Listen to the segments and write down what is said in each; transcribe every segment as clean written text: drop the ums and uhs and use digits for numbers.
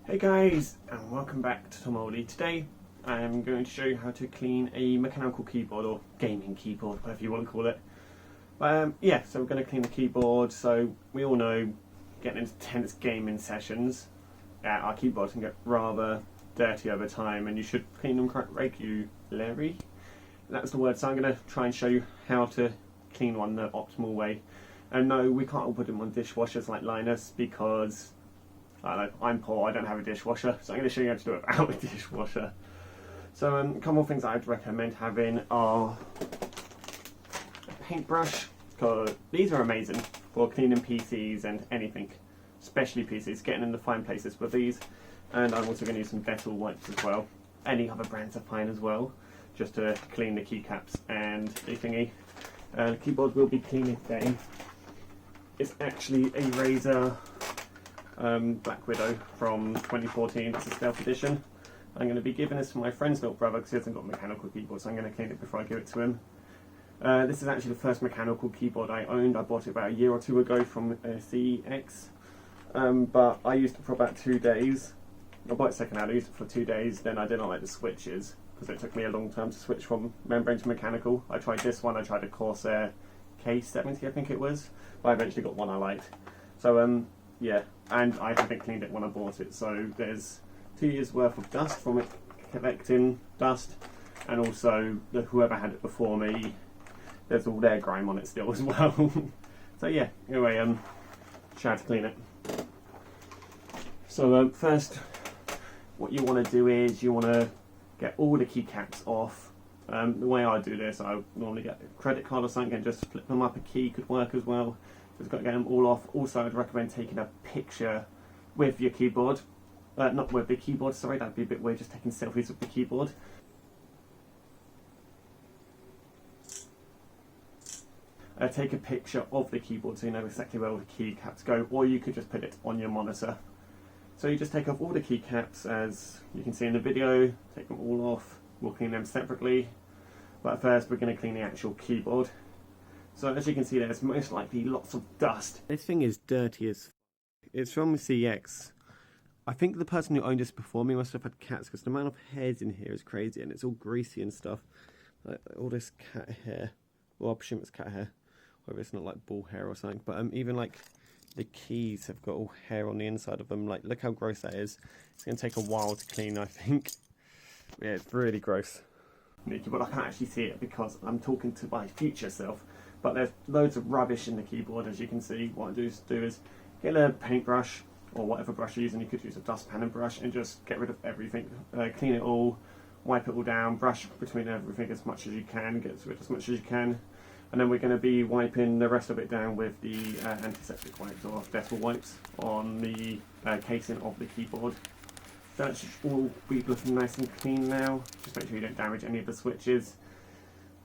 Hey guys, and welcome back to TomOldy. Today I am going to show you how to clean a mechanical keyboard, or gaming keyboard, whatever you want to call it. Yeah, so we're going to clean the keyboard. So we all know, getting into tense gaming sessions, our keyboards can get rather dirty over time, and you should clean them quite regularly. That's the word. So I'm going to try and show you how to clean one the optimal way. And no, we can't all put them on dishwashers like Linus, because I'm poor, I don't have a dishwasher, so I'm going to show you how to do it without a dishwasher. So a couple of things I'd recommend having are a paintbrush, because these are amazing for cleaning PCs and anything, especially PCs, getting in the fine places with these. And I'm also going to use some Dettol wipes as well. Any other brands are fine as well, just to clean the keycaps and the thingy. The keyboard will be cleaning today. It's actually a Razer Black Widow from 2014. It's a stealth edition. I'm going to be giving this to my friend's little brother because he hasn't got a mechanical keyboard, so I'm going to clean it before I give it to him. This is actually the first mechanical keyboard I owned. I bought it about a year or two ago from CX, but I used it for about 2 days. I bought it second hand, I used it for 2 days, then I didn't like the switches because it took me a long time to switch from membrane to mechanical. I tried this one, I tried a Corsair K70 I think it was, but I eventually got one I liked. So yeah, and I haven't cleaned it when I bought it, so there's 2 years worth of dust from it collecting dust, and also whoever had it before me, there's all their grime on it still as well. So yeah, anyway, show how to clean it. So first, what you want to do is you want to get all the keycaps off. The way I do this, I normally get a credit card or something and just flip them up. A key could work as well. Just got to get them all off. Also, I'd recommend taking a picture with your keyboard. Not with the keyboard, sorry, that'd be a bit weird, just taking selfies with the keyboard. Take a picture of the keyboard so you know exactly where all the keycaps go, or you could just put it on your monitor. So you just take off all the keycaps, as you can see in the video, take them all off. We'll clean them separately, but first we're going to clean the actual keyboard. So as you can see, there's most likely lots of dust. This thing is dirty as f. It's from CX. I think the person who owned this before me must have had cats, because the amount of hairs in here is crazy, and it's all greasy and stuff. Like all this cat hair. Well, I presume it's cat hair. Whether it's not like bull hair or something. But even like the keys have got all hair on the inside of them. Like, look how gross that is. It's going to take a while to clean, I think. Yeah, it's really gross. But I can't actually see it because I'm talking to my future self. But there's loads of rubbish in the keyboard, as you can see. What I do is get a paintbrush, or whatever brush you're using. You could use a dustpan and brush, and just get rid of everything. Clean it all, wipe it all down, brush between everything as much as you can, get rid as much as you can. And then we're going to be wiping the rest of it down with the antiseptic wipes, or Dettol wipes, on the casing of the keyboard. So that should all be looking nice and clean now. Just make sure you don't damage any of the switches.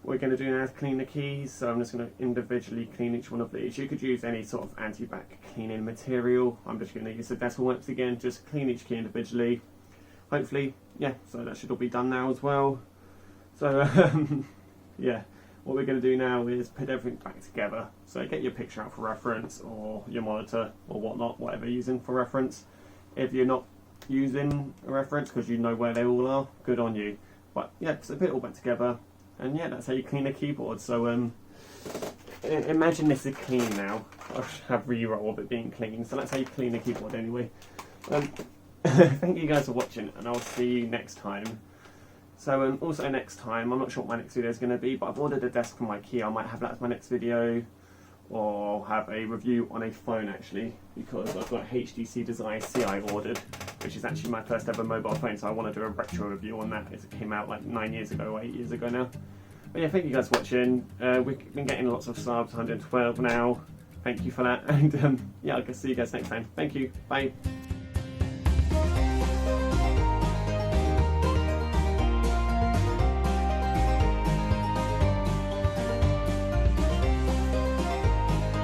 What we're going to do now is clean the keys, so I'm just going to individually clean each one of these. You could use any sort of anti-bac cleaning material. I'm just going to use the Dettol wipes again, just clean each key individually. Hopefully, yeah, so that should all be done now as well. So, yeah, what we're going to do now is put everything back together. So get your picture out for reference, or your monitor, or whatnot, whatever you're using for reference. If you're not using a reference because you know where they all are, good on you. But yeah, so put it all back together. And yeah, that's how you clean a keyboard. So imagine this is clean now. I have re-roll of it being clean. So that's how you clean a keyboard anyway. Thank you guys for watching, and I'll see you next time. So also next time, I'm not sure what my next video is going to be, but I've ordered a desk from IKEA. I might have that as my next video, or have a review on a phone actually, because I've got a HTC Desire C I ordered, which is actually my first ever mobile phone, so I want to do a retro review on that, as it came out like 9 years ago or 8 years ago now. But yeah, thank you guys for watching. We've been getting lots of subs, 112 now. Thank you for that, and yeah, I'll see you guys next time. Thank you, bye.